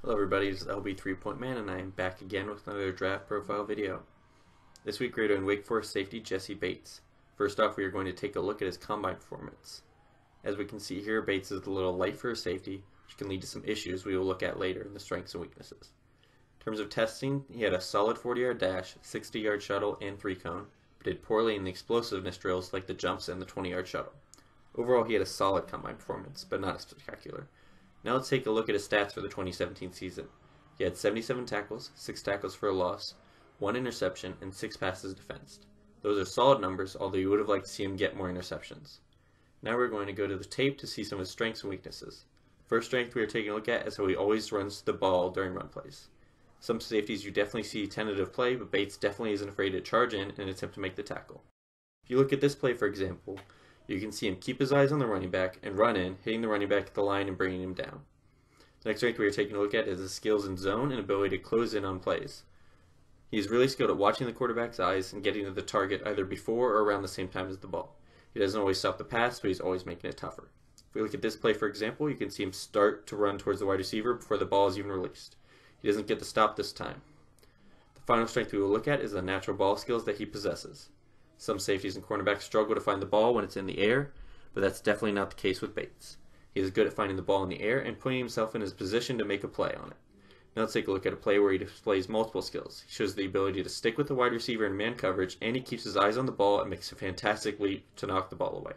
Hello everybody, this is LB 3-Point Man and I am back again with another draft profile video. This week we're doing Wake Forest safety Jessie Bates. First off, we are going to take a look at his combine performance. As we can see here, Bates is a little light for a safety, which can lead to some issues we will look at later in the strengths and weaknesses. In terms of testing, he had a solid 40-yard dash, 60-yard shuttle, and 3-cone, but did poorly in the explosiveness drills like the jumps and the 20-yard shuttle. Overall, he had a solid combine performance, but not spectacular. Now let's take a look at his stats for the 2017 season. He had 77 tackles, 6 tackles for a loss, 1 interception, and 6 passes defensed. Those are solid numbers, although you would have liked to see him get more interceptions. Now we're going to go to the tape to see some of his strengths and weaknesses. First strength we are taking a look at is how he always runs the ball during run plays. Some safeties you definitely see tentative play, but Bates definitely isn't afraid to charge in and attempt to make the tackle. If you look at this play for example, you can see him keep his eyes on the running back and run in, hitting the running back at the line and bringing him down. The next strength we are taking a look at is his skills in zone and ability to close in on plays. He is really skilled at watching the quarterback's eyes and getting to the target either before or around the same time as the ball. He doesn't always stop the pass, but he's always making it tougher. If we look at this play for example, you can see him start to run towards the wide receiver before the ball is even released. He doesn't get the stop this time. The final strength we will look at is the natural ball skills that he possesses. Some safeties and cornerbacks struggle to find the ball when it's in the air, but that's definitely not the case with Bates. He is good at finding the ball in the air and putting himself in his position to make a play on it. Now let's take a look at a play where he displays multiple skills. He shows the ability to stick with the wide receiver in man coverage, and he keeps his eyes on the ball and makes a fantastic leap to knock the ball away.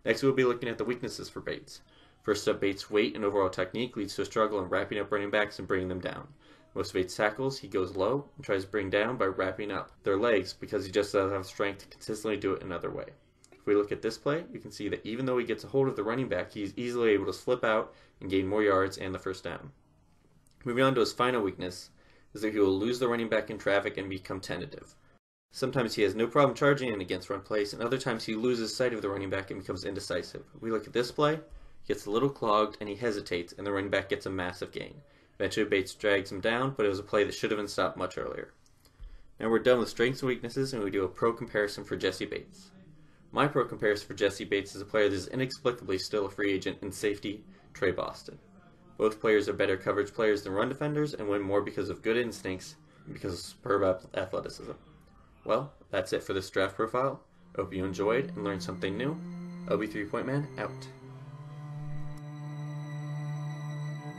Next we'll be looking at the weaknesses for Bates. First up, Bates' weight and overall technique leads to a struggle in wrapping up running backs and bringing them down. Most of Bates' tackles, he goes low and tries to bring down by wrapping up their legs because he just doesn't have strength to consistently do it another way. If we look at this play, you can see that even though he gets a hold of the running back, he's easily able to slip out and gain more yards and the first down. Moving on to his final weakness is that he will lose the running back in traffic and become tentative. Sometimes he has no problem charging in against run plays, and other times he loses sight of the running back and becomes indecisive. If we look at this play, he gets a little clogged and he hesitates, and the running back gets a massive gain. Eventually Bates drags him down, but it was a play that should have been stopped much earlier. Now we're done with strengths and weaknesses, and we do a pro comparison for Jessie Bates. My pro comparison for Jessie Bates is a player that is inexplicably still a free agent in safety, Trey Boston. Both players are better coverage players than run defenders and win more because of good instincts and because of superb athleticism. Well, that's it for this draft profile. I hope you enjoyed and learned something new. LB 3-Point Man out.